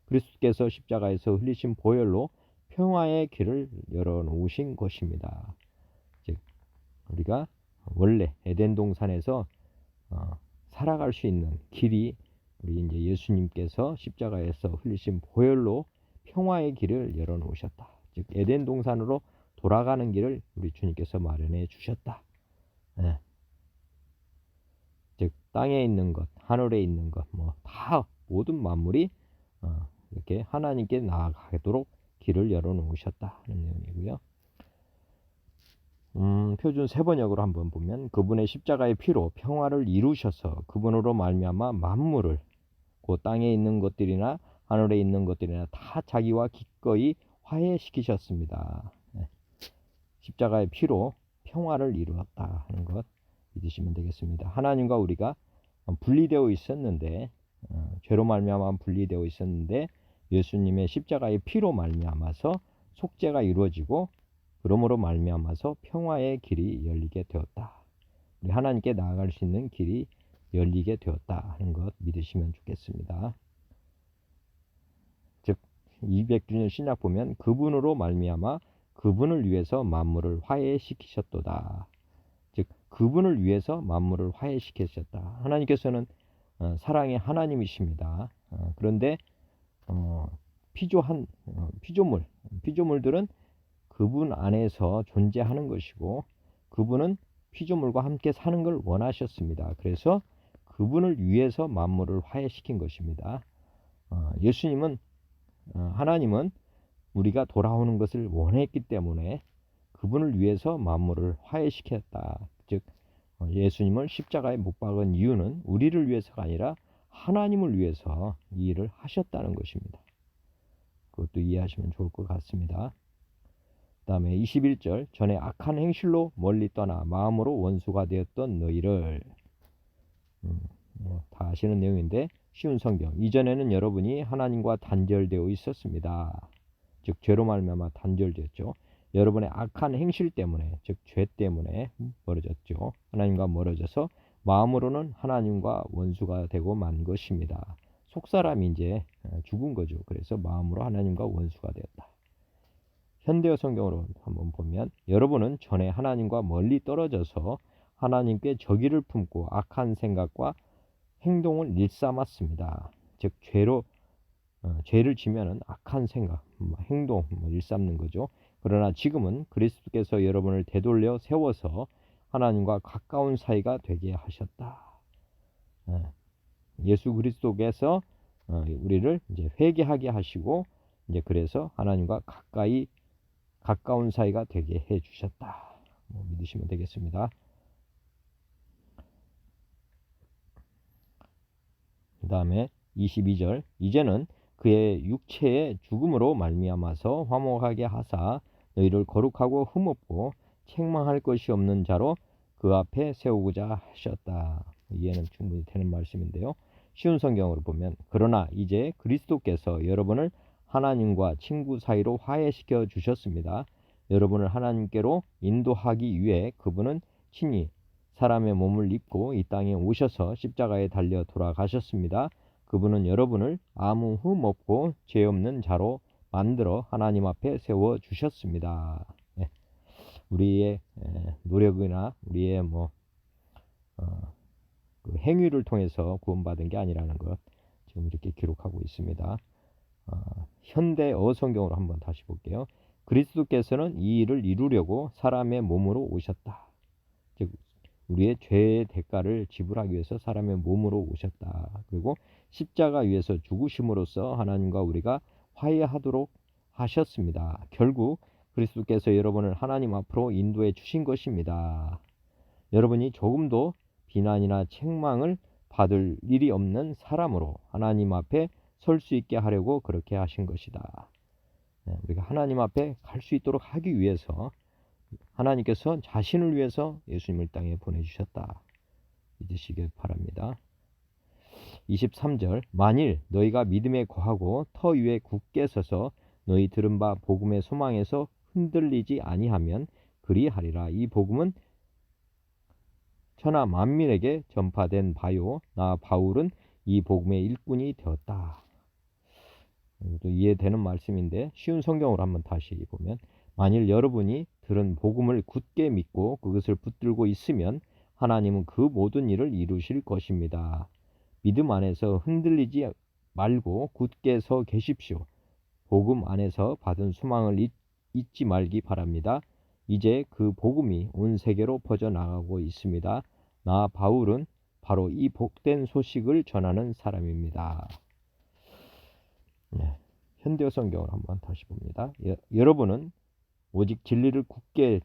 그리스도께서 십자가에서 흘리신 보혈로 평화의 길을 열어 놓으신 것입니다. 즉 우리가 원래 에덴 동산에서 살아갈 수 있는 길이 우리 이제 예수님께서 십자가에서 흘리신 보혈로 평화의 길을 열어 놓으셨다. 즉 에덴 동산으로 돌아가는 길을 우리 주님께서 마련해 주셨다. 즉 땅에 있는 것, 하늘에 있는 것, 다 모든 만물이 이렇게 하나님께 나아가도록 길을 열어놓으셨다 하는 내용이고요. 표준 세번역으로 한번 보면 그분의 십자가의 피로 평화를 이루셔서 그분으로 말미암아 만물을 그 땅에 있는 것들이나 하늘에 있는 것들이나 다 자기와 기꺼이 화해시키셨습니다. 십자가의 피로 평화를 이루었다 하는 것 믿으시면 되겠습니다. 하나님과 우리가 분리되어 있었는데 죄로 말미암아 분리되어 있었는데 예수님의 십자가의 피로 말미암아서 속죄가 이루어지고 그러므로 말미암아서 평화의 길이 열리게 되었다. 우리 하나님께 나아갈 수 있는 길이 열리게 되었다 하는 것 믿으시면 좋겠습니다. 즉 200주년 신약 보면 그분으로 말미암아 그분을 위해서 만물을 화해시키셨도다. 즉 그분을 위해서 만물을 화해시키셨다. 하나님께서는 사랑의 하나님이십니다. 그런데 피조물들은 그분 안에서 존재하는 것이고 그분은 피조물과 함께 사는 걸 원하셨습니다. 그래서 그분을 위해서 만물을 화해시킨 것입니다. 하나님은 우리가 돌아오는 것을 원했기 때문에 그분을 위해서 만물을 화해시켰다. 즉 예수님을 십자가에 못 박은 이유는 우리를 위해서가 아니라 하나님을 위해서 이 일을 하셨다는 것입니다. 그것도 이해하시면 좋을 것 같습니다. 그 다음에 21절 전에 악한 행실로 멀리 떠나 마음으로 원수가 되었던 너희를 다 아시는 내용인데 쉬운 성경 이전에는 여러분이 하나님과 단절되어 있었습니다. 즉 죄로 말미암아 단절되었죠. 여러분의 악한 행실 때문에 즉 죄 때문에 멀어졌죠. 하나님과 멀어져서 마음으로는 하나님과 원수가 되고 만 것입니다. 속사람이 이제 죽은 거죠. 그래서 마음으로 하나님과 원수가 되었다. 현대어 성경으로 한번 보면 여러분은 전에 하나님과 멀리 떨어져서 하나님께 적의를 품고 악한 생각과 행동을 일삼았습니다. 즉 죄를 지면은 악한 생각, 행동 일삼는 거죠. 그러나 지금은 그리스도께서 여러분을 되돌려 세워서 하나님과 가까운 사이가 되게 하셨다. 예수 그리스도께서 우리를 이제 회개하게 하시고 이제 그래서 하나님과 가까운 사이가 되게 해 주셨다. 믿으시면 되겠습니다. 그 다음에 22절 이제는 그의 육체의 죽음으로 말미암아서 화목하게 하사 너희를 거룩하고 흠없고 책망할 것이 없는 자로 그 앞에 세우고자 하셨다. 이해는 충분히 되는 말씀인데요. 쉬운 성경으로 보면 그러나 이제 그리스도께서 여러분을 하나님과 친구 사이로 화해시켜 주셨습니다. 여러분을 하나님께로 인도하기 위해 그분은 친히 사람의 몸을 입고 이 땅에 오셔서 십자가에 달려 돌아가셨습니다. 그분은 여러분을 아무 흠 없고 죄 없는 자로 만들어 하나님 앞에 세워 주셨습니다. 우리의 노력이나 우리의 그 행위를 통해서 구원받은 게 아니라는 것 지금 이렇게 기록하고 있습니다. 현대어 성경으로 한번 다시 볼게요. 그리스도께서는 이 일을 이루려고 사람의 몸으로 오셨다. 즉 우리의 죄의 대가를 지불하기 위해서 사람의 몸으로 오셨다. 그리고 십자가 위에서 죽으심으로써 하나님과 우리가 화해하도록 하셨습니다. 결국 그리스도께서 여러분을 하나님 앞으로 인도해 주신 것입니다. 여러분이 조금도 비난이나 책망을 받을 일이 없는 사람으로 하나님 앞에 설 수 있게 하려고 그렇게 하신 것이다. 우리가 하나님 앞에 갈 수 있도록 하기 위해서 하나님께서 자신을 위해서 예수님을 땅에 보내주셨다. 믿으시길 바랍니다. 23절 만일 너희가 믿음에 거하고 터 위에 굳게 서서 너희 들은 바 복음의 소망에서 흔들리지 아니하면 그리하리라. 이 복음은 천하 만민에게 전파된 바요 나 바울은 이 복음의 일꾼이 되었다. 또 이해되는 말씀인데 쉬운 성경으로 한번 다시 보면 만일 여러분이 들은 복음을 굳게 믿고 그것을 붙들고 있으면 하나님은 그 모든 일을 이루실 것입니다. 믿음 안에서 흔들리지 말고 굳게 서 계십시오. 복음 안에서 받은 소망을 잊지 말기 바랍니다. 이제 그 복음이 온 세계로 퍼져나가고 있습니다. 나 바울은 바로 이 복된 소식을 전하는 사람입니다. 현대어 성경을 한번 다시 봅니다. 여러분은 오직 진리를 굳게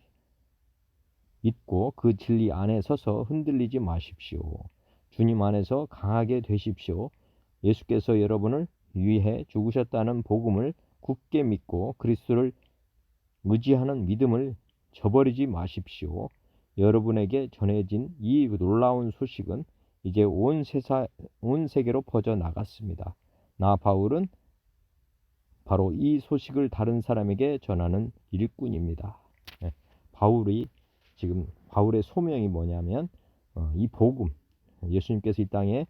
믿고 그 진리 안에 서서 흔들리지 마십시오. 주님 안에서 강하게 되십시오. 예수께서 여러분을 위해 죽으셨다는 복음을 굳게 믿고 그리스도를 의지하는 믿음을 저버리지 마십시오. 여러분에게 전해진 이 놀라운 소식은 이제 온 세계로 퍼져 나갔습니다. 나 바울은 바로 이 소식을 다른 사람에게 전하는 일꾼입니다. 바울의 소명이 뭐냐면 이 복음, 예수님께서 이 땅에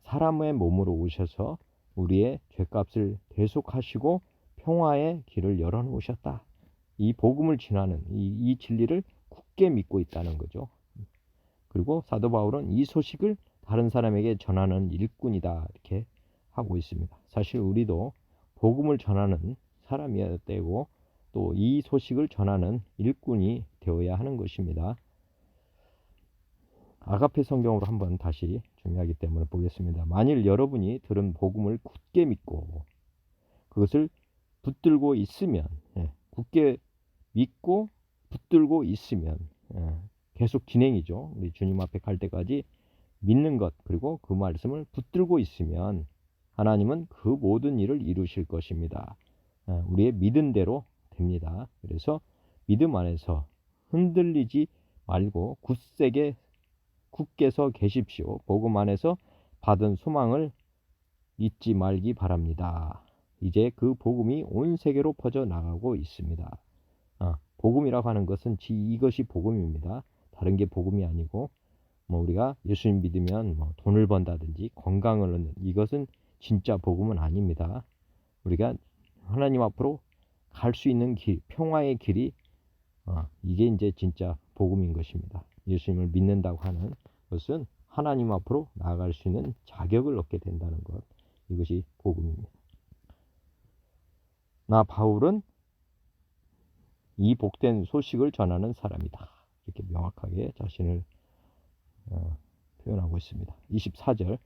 사람의 몸으로 오셔서 우리의 죄값을 대속하시고 평화의 길을 열어놓으셨다. 이 복음을 전하는 이 진리를 굳게 믿고 있다는 거죠. 그리고 사도 바울은 이 소식을 다른 사람에게 전하는 일꾼이다 이렇게 하고 있습니다. 사실 우리도 복음을 전하는 사람이어야 되고 또 이 소식을 전하는 일꾼이 되어야 하는 것입니다. 아가페 성경으로 한번 다시 중요하기 때문에 보겠습니다. 만일 여러분이 들은 복음을 굳게 믿고 그것을 붙들고 있으면, 굳게 믿고 붙들고 있으면 계속 진행이죠. 우리 주님 앞에 갈 때까지 믿는 것 그리고 그 말씀을 붙들고 있으면 하나님은 그 모든 일을 이루실 것입니다. 우리의 믿은 대로 됩니다. 그래서 믿음 안에서 흔들리지 말고 굳게 서 계십시오. 복음 안에서 받은 소망을 잊지 말기 바랍니다. 이제 그 복음이 온 세계로 퍼져 나가고 있습니다. 복음이라고 하는 것은 이것이 복음입니다. 다른 게 복음이 아니고 우리가 예수님 믿으면 돈을 번다든지 건강을 얻는 이것은 진짜 복음은 아닙니다. 우리가 하나님 앞으로 갈 수 있는 길, 평화의 길이 이게 이제 진짜 복음인 것입니다. 예수님을 믿는다고 하는 것은 하나님 앞으로 나아갈 수 있는 자격을 얻게 된다는 것. 이것이 복음입니다. 나 바울은 이 복된 소식을 전하는 사람이다. 이렇게 명확하게 자신을 표현하고 있습니다. 24절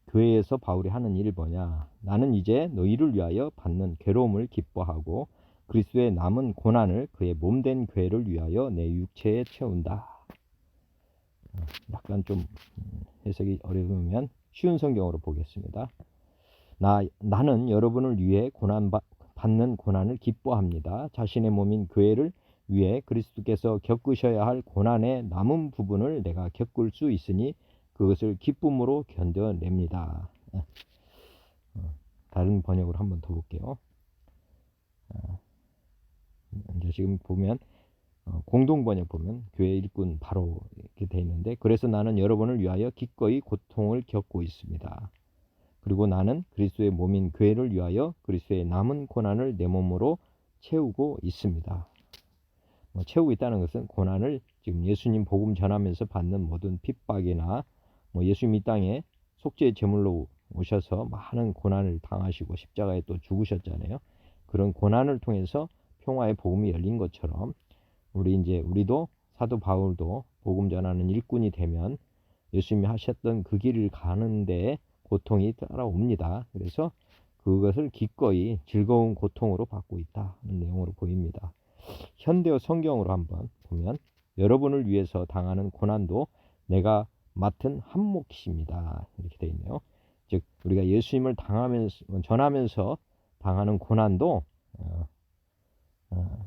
교회에서 바울이 하는 일이 뭐냐? 나는 이제 너희를 위하여 받는 괴로움을 기뻐하고 그리스도의 남은 고난을 그의 몸된 교회를 위하여 내 육체에 채운다. 약간 좀 해석이 어려우면 쉬운 성경으로 보겠습니다. 나는 여러분을 위해 받는 고난을 기뻐합니다. 자신의 몸인 교회를 위해 그리스도께서 겪으셔야 할 고난의 남은 부분을 내가 겪을 수 있으니 그것을 기쁨으로 견뎌냅니다. 다른 번역으로 한번 더 볼게요. 이제 지금 보면 공동 번역 보면 교회 일꾼 바로 이렇게 돼 있는데 그래서 나는 여러분을 위하여 기꺼이 고통을 겪고 있습니다. 그리고 나는 그리스도의 몸인 교회를 위하여 그리스도의 남은 고난을 내 몸으로 채우고 있습니다. 채우고 있다는 것은 고난을 지금 예수님 복음 전하면서 받는 모든 핍박이나 예수님 이 땅에 속죄의 제물로 오셔서 많은 고난을 당하시고 십자가에 또 죽으셨잖아요. 그런 고난을 통해서 평화의 복음이 열린 것처럼 우리도 사도 바울도 복음 전하는 일꾼이 되면 예수님이 하셨던 그 길을 가는데 고통이 따라옵니다. 그래서 그것을 기꺼이 즐거운 고통으로 받고 있다는 내용으로 보입니다. 현대어 성경으로 한번 보면 여러분을 위해서 당하는 고난도 내가 맡은 한 몫입니다. 이렇게 되어 있네요. 즉 우리가 예수님을 전하면서 당하는 고난도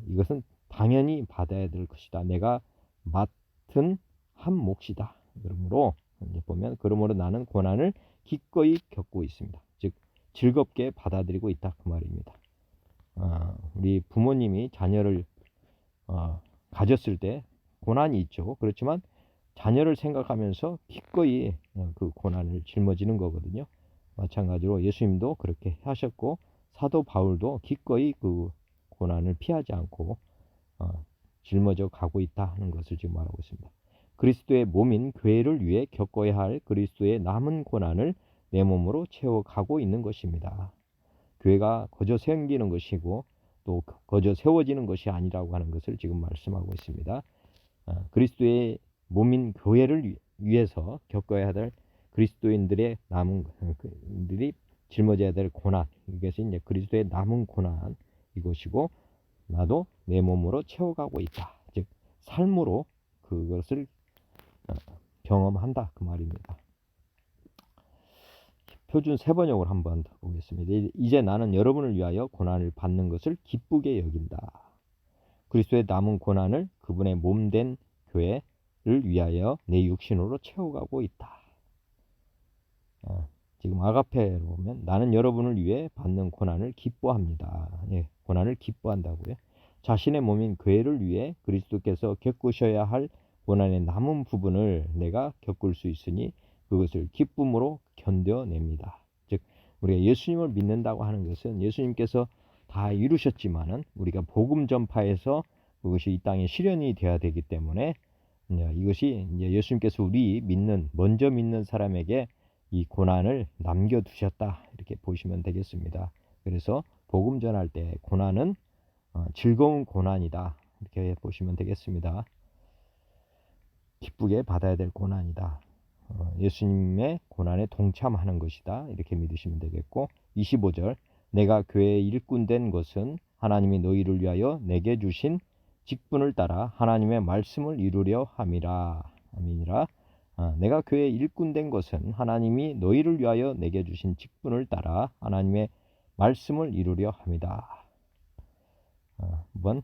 이것은 당연히 받아야 될 것이다. 내가 맡은 한 몫이다. 그러므로 이제 보면 그러므로 나는 고난을 기꺼이 겪고 있습니다. 즉 즐겁게 받아들이고 있다 그 말입니다. 우리 부모님이 자녀를 가졌을 때 고난이 있죠. 그렇지만 자녀를 생각하면서 기꺼이 그 고난을 짊어지는 거거든요. 마찬가지로 예수님도 그렇게 하셨고 사도 바울도 기꺼이 그 고난을 피하지 않고 짊어져 가고 있다 하는 것을 지금 말하고 있습니다. 그리스도의 몸인 교회를 위해 겪어야 할 그리스도의 남은 고난을 내 몸으로 채워가고 있는 것입니다. 교회가 거저 생기는 것이고 또 거저 세워지는 것이 아니라고 하는 것을 지금 말씀하고 있습니다. 그리스도의 몸인 교회를 위해서 겪어야 할 그리스도인들의 남은 그들이 짊어져야 될 고난, 이것이 이제 그리스도의 남은 고난 이것이고, 나도 내 몸으로 채워가고 있다. 즉 삶으로 그것을 경험한다 그 말입니다. 표준 세 번역을 한번 보겠습니다. 이제 나는 여러분을 위하여 고난을 받는 것을 기쁘게 여긴다. 그리스도의 남은 고난을 그분의 몸된 교회를 위하여 내 육신으로 채워가고 있다. 지금 아가페로 보면 나는 여러분을 위해 받는 고난을 기뻐합니다. 예, 고난을 기뻐한다고요. 자신의 몸인 교회를 위해 그리스도께서 겪으셔야 할 고난의 남은 부분을 내가 겪을 수 있으니 그것을 기쁨으로 견뎌냅니다. 즉 우리가 예수님을 믿는다고 하는 것은 예수님께서 다 이루셨지만은 우리가 복음 전파에서 그것이 이 땅에 실현이 되어야 되기 때문에 이것이 이제 예수님께서 우리 먼저 믿는 사람에게 이 고난을 남겨두셨다 이렇게 보시면 되겠습니다. 그래서 복음 전할 때 고난은 즐거운 고난이다 이렇게 보시면 되겠습니다. 기쁘게 받아야 될 고난이다. 예수님의 고난에 동참하는 것이다 이렇게 믿으시면 되겠고, 25절 내가 교회의 일꾼 된 것은 하나님이 너희를 위하여 내게 주신 직분을 따라 하나님의 말씀을 이루려 함이라. 아멘이라. 내가 교회의 일꾼 된 것은 하나님이 너희를 위하여 내게 주신 직분을 따라 하나님의 말씀을 이루려 함이다. 한번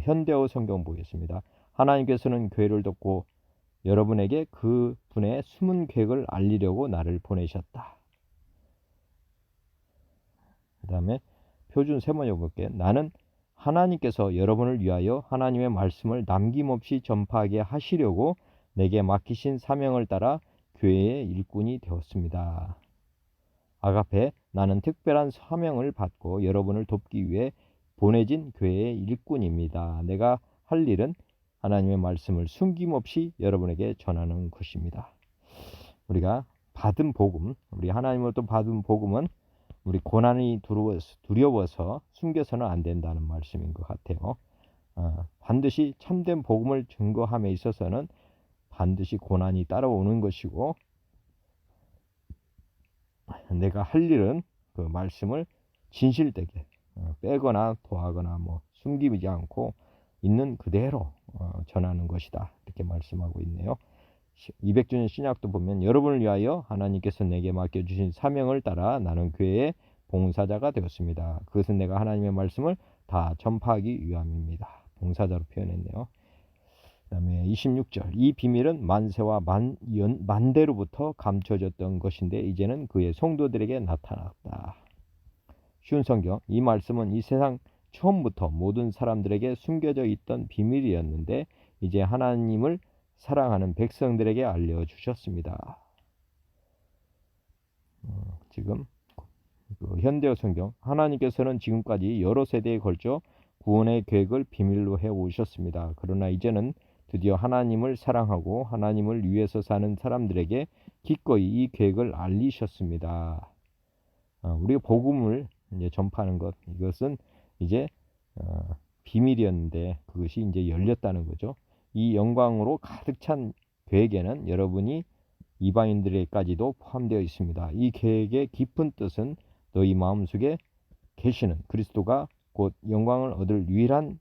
현대어 성경 보겠습니다. 하나님께서는 교회를 돕고 여러분에게 그 분의 숨은 계획을 알리려고 나를 보내셨다. 그 다음에 표준 세번역 볼게요. 나는 하나님께서 여러분을 위하여 하나님의 말씀을 남김없이 전파하게 하시려고 내게 맡기신 사명을 따라 교회의 일꾼이 되었습니다. 아가페, 나는 특별한 사명을 받고 여러분을 돕기 위해 보내진 교회의 일꾼입니다. 내가 할 일은 하나님의 말씀을 숨김없이 여러분에게 전하는 것입니다. 우리가 받은 복음, 우리 하나님으로부터 받은 복음은 우리 고난이 두려워서 숨겨서는 안 된다는 말씀인 것 같아요. 반드시 참된 복음을 증거함에 있어서는 반드시 고난이 따라오는 것이고, 내가 할 일은 그 말씀을 진실되게 빼거나 더하거나 숨기지 않고 있는 그대로 전하는 것이다 이렇게 말씀하고 있네요. 200주년 신약도 보면 여러분을 위하여 하나님께서 내게 맡겨주신 사명을 따라 나는 교회의 봉사자가 되었습니다. 그것은 내가 하나님의 말씀을 다 전파하기 위함입니다. 봉사자로 표현했네요. 그 다음에 26절 이 비밀은 만세와 만대로부터 감춰졌던 것인데 이제는 그의 성도들에게 나타났다. 쉬운 성경 이 말씀은 이 세상 처음부터 모든 사람들에게 숨겨져 있던 비밀이었는데 이제 하나님을 사랑하는 백성들에게 알려주셨습니다. 지금 현대어 성경 하나님께서는 지금까지 여러 세대에 걸쳐 구원의 계획을 비밀로 해오셨습니다. 그러나 이제는 드디어 하나님을 사랑하고 하나님을 위해서 사는 사람들에게 기꺼이 이 계획을 알리셨습니다. 우리가 복음을 이제 전파하는 것 이것은 이제 비밀이었는데 그것이 이제 열렸다는 거죠. 이 영광으로 가득 찬 계획에는 여러분이 이방인들에게까지도 포함되어 있습니다. 이 계획의 깊은 뜻은 너희 마음속에 계시는 그리스도가 곧 영광을 얻을 유일한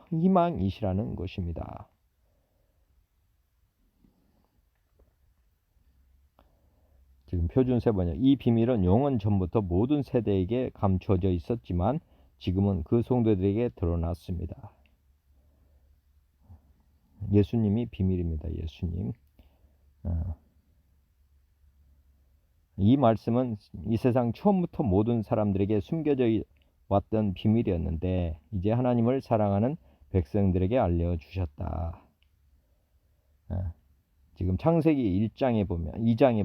희망이시라는 것입니다. 지금 표준 세번역 이 비밀은 영원 전부터 모든 세대에게 감춰져 있었지만 지금은 그 성도들에게 드러났습니다. 예수님이 비밀입니다. 예수님. 이 말씀은 이 세상 처음부터 모든 사람들에게 숨겨져 왔던 비밀이었는데 이제 하나님을 사랑하는 백성들에게 알려주셨다. 지금 창세기 2장에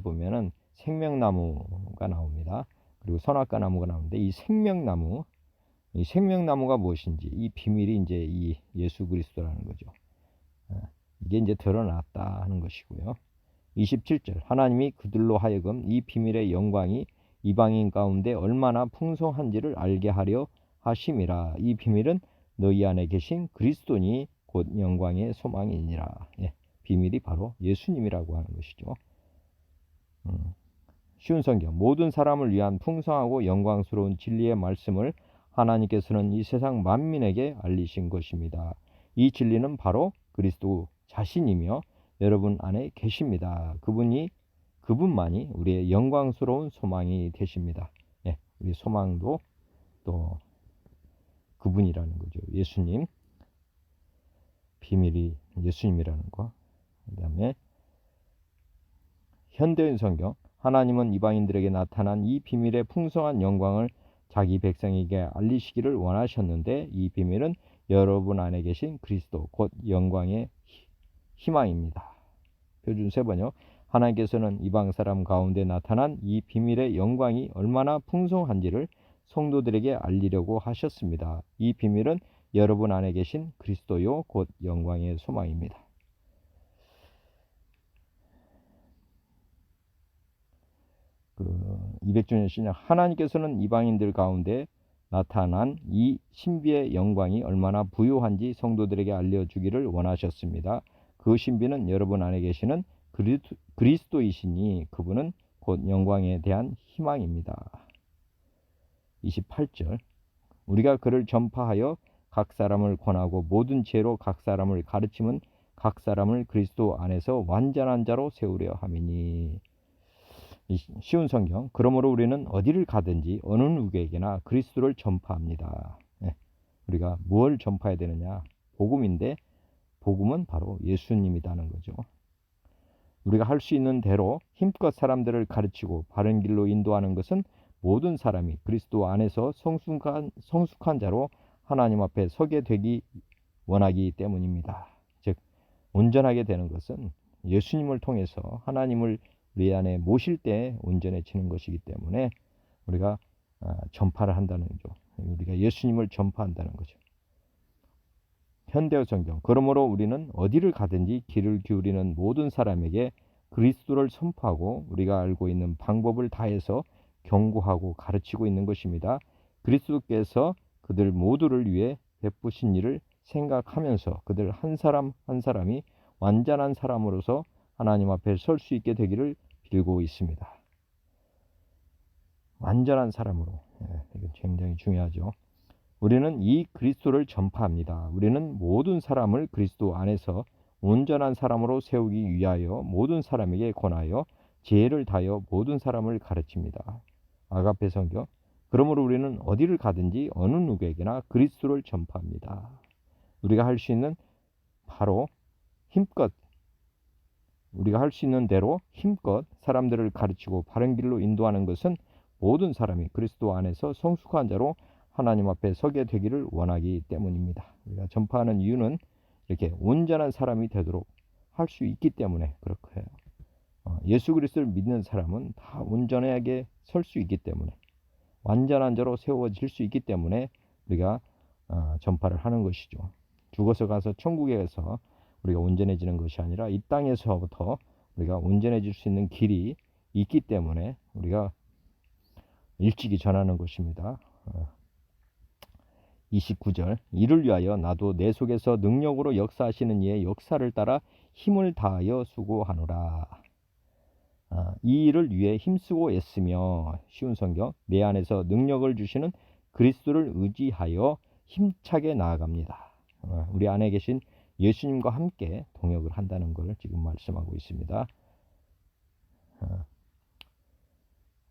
보면은 생명나무가 나옵니다. 그리고 선악과 나무가 나오는데 이 생명나무가 무엇인지 이 비밀이 이제 이 예수 그리스도라는 거죠. 이게 이제 드러났다 하는 것이고요. 27절 하나님이 그들로 하여금 이 비밀의 영광이 이방인 가운데 얼마나 풍성한지를 알게 하려 하심이라. 이 비밀은 너희 안에 계신 그리스도니 곧 영광의 소망이니라. 비밀이 바로 예수님이라고 하는 것이죠. 쉬운 성경, 모든 사람을 위한 풍성하고 영광스러운 진리의 말씀을 하나님께서는 이 세상 만민에게 알리신 것입니다. 이 진리는 바로 그리스도 자신이며 여러분 안에 계십니다. 그분만이 우리의 영광스러운 소망이 되십니다. 네, 우리 소망도 또 그분이라는 거죠. 예수님, 비밀이 예수님이라는 거. 그 다음에 현대인 성경, 하나님은 이방인들에게 나타난 이 비밀의 풍성한 영광을 자기 백성에게 알리시기를 원하셨는데 이 비밀은 여러분 안에 계신 그리스도 곧 영광의 희망입니다. 표준 세 번요. 하나님께서는 이방 사람 가운데 나타난 이 비밀의 영광이 얼마나 풍성한지를 성도들에게 알리려고 하셨습니다. 이 비밀은 여러분 안에 계신 그리스도요 곧 영광의 소망입니다. 200주년 신약, 하나님께서는 이방인들 가운데 나타난 이 신비의 영광이 얼마나 부유한지 성도들에게 알려주기를 원하셨습니다. 그 신비는 여러분 안에 계시는 그리스도이시니 그분은 곧 영광에 대한 희망입니다. 28절, 우리가 그를 전파하여 각 사람을 권하고 모든 지혜로 각 사람을 가르침은 각 사람을 그리스도 안에서 완전한 자로 세우려 함이니. 쉬운 성경, 그러므로 우리는 어디를 가든지 어느 누구에게나 그리스도를 전파합니다. 네, 우리가 뭘 전파해야 되느냐? 복음인데 복음은 바로 예수님이라는 거죠. 우리가 할 수 있는 대로 힘껏 사람들을 가르치고 바른 길로 인도하는 것은 모든 사람이 그리스도 안에서 성숙한 자로 하나님 앞에 서게 되기 원하기 때문입니다. 즉 온전하게 되는 것은 예수님을 통해서 하나님을 우리 안에 모실 때 온전해지는 것이기 때문에 우리가 전파를 한다는 거죠. 우리가 예수님을 전파한다는 거죠. 현대어 성경, 그러므로 우리는 어디를 가든지 귀를 기울이는 모든 사람에게 그리스도를 선포하고 우리가 알고 있는 방법을 다해서 경고하고 가르치고 있는 것입니다. 그리스도께서 그들 모두를 위해 베푸신 일을 생각하면서 그들 한 사람 한 사람이 완전한 사람으로서 하나님 앞에 설 수 있게 되기를 빌고 있습니다. 완전한 사람으로, 이건 굉장히 중요하죠. 우리는 이 그리스도를 전파합니다. 우리는 모든 사람을 그리스도 안에서 온전한 사람으로 세우기 위하여 모든 사람에게 권하여 지혜를 다하여 모든 사람을 가르칩니다. 아가페 성경, 그러므로 우리는 어디를 가든지 어느 누구에게나 그리스도를 전파합니다. 우리가 할 수 있는 바로 힘껏 우리가 할 수 있는 대로 힘껏 사람들을 가르치고 바른 길로 인도하는 것은 모든 사람이 그리스도 안에서 성숙한 자로 하나님 앞에 서게 되기를 원하기 때문입니다. 우리가 전파하는 이유는 이렇게 온전한 사람이 되도록 할 수 있기 때문에 그렇게 해요. 예수 그리스도를 믿는 사람은 다 온전하게 설 수 있기 때문에 완전한 자로 세워질 수 있기 때문에 우리가 전파를 하는 것이죠. 죽어서 가서 천국에 가서 우리가 온전해지는 것이 아니라 이 땅에서부터 우리가 온전해질 수 있는 길이 있기 때문에 우리가 일찍이 전하는 것입니다. 29절, 이를 위하여 나도 내 속에서 능력으로 역사하시는 이의 역사를 따라 힘을 다하여 수고하노라. 이 일을 위해 힘쓰고 애쓰며, 쉬운 성경, 내 안에서 능력을 주시는 그리스도를 의지하여 힘차게 나아갑니다. 우리 안에 계신 예수님과 함께 동역을 한다는 걸 지금 말씀하고 있습니다.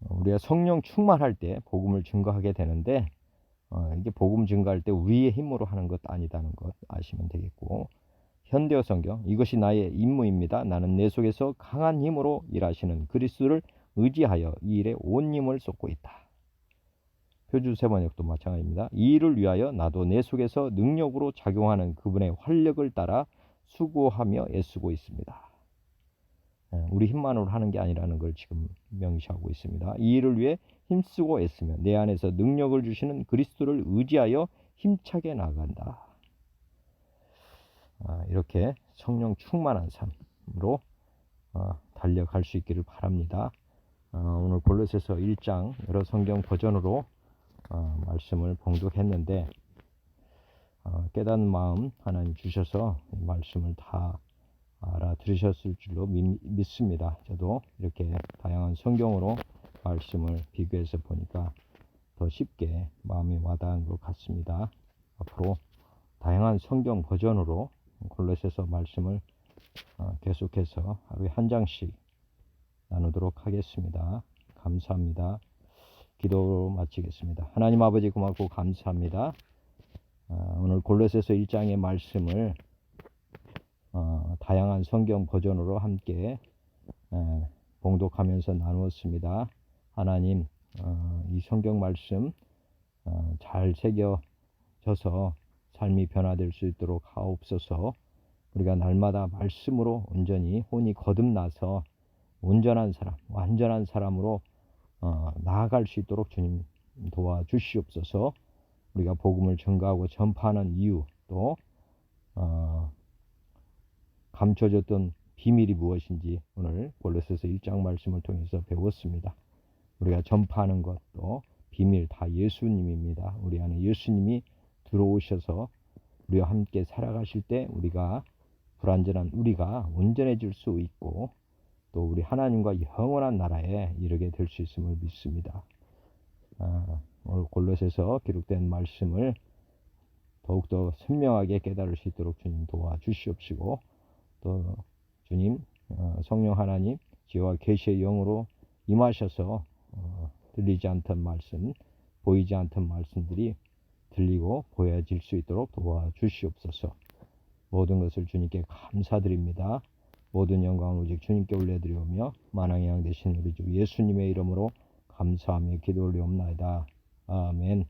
우리가 성령 충만할 때 복음을 증거하게 되는데 이게 복음 증거할 때 우리의 힘으로 하는 것 아니다는 것 아시면 되겠고, 현대어 성경, 이것이 나의 임무입니다. 나는 내 속에서 강한 힘으로 일하시는 그리스도를 의지하여 이 일에 온 힘을 쏟고 있다. 표준 세번역도 마찬가지입니다. 이 일을 위하여 나도 내 속에서 능력으로 작용하는 그분의 활력을 따라 수고하며 애쓰고 있습니다. 우리 힘만으로 하는 게 아니라는 걸 지금 명시하고 있습니다. 이 일을 위해 힘쓰고 애쓰며 내 안에서 능력을 주시는 그리스도를 의지하여 힘차게 나간다. 이렇게 성령 충만한 삶으로 달려갈 수 있기를 바랍니다. 오늘 골로새서 1장 여러 성경 버전으로 말씀을 봉독했는데 깨닫는 마음 하나님 주셔서 말씀을 다 알아들으셨을 줄로 믿습니다. 저도 이렇게 다양한 성경으로 말씀을 비교해서 보니까 더 쉽게 마음이 와닿은 것 같습니다. 앞으로 다양한 성경 버전으로 골로새서 말씀을 계속해서 하루에 한 장씩 나누도록 하겠습니다. 감사합니다. 기도로 마치겠습니다. 하나님 아버지 고맙고 감사합니다. 오늘 골로새서 1장의 말씀을 다양한 성경 버전으로 함께 봉독하면서 나누었습니다. 하나님, 이 성경 말씀 잘 새겨져서 삶이 변화될 수 있도록 하옵소서. 우리가 날마다 말씀으로 온전히 혼이 거듭나서 온전한 사람, 완전한 사람으로 나아갈 수 있도록 주님 도와주시옵소서. 우리가 복음을 전가하고 전파하는 이유, 또 감춰졌던 비밀이 무엇인지 오늘 골로새서 1장 말씀을 통해서 배웠습니다. 우리가 전파하는 것도 비밀 다 예수님입니다. 우리 안에 예수님이 들어오셔서 우리와 함께 살아가실 때 우리가 불완전한 우리가 온전해질 수 있고 또 우리 하나님과 영원한 나라에 이르게 될 수 있음을 믿습니다. 오늘 골로새서 기록된 말씀을 더욱더 선명하게 깨달을 수 있도록 주님 도와주시옵시고 또 주님 성령 하나님 지혜와 계시의 영으로 임하셔서 들리지 않던 말씀, 보이지 않던 말씀들이 들리고 보여질 수 있도록 도와주시옵소서. 모든 것을 주님께 감사드립니다. 모든 영광을 오직 주님께 올려드리오며 만왕의 양 되신 우리 주 예수님의 이름으로 감사하며 기도 올리옵나이다. 아멘.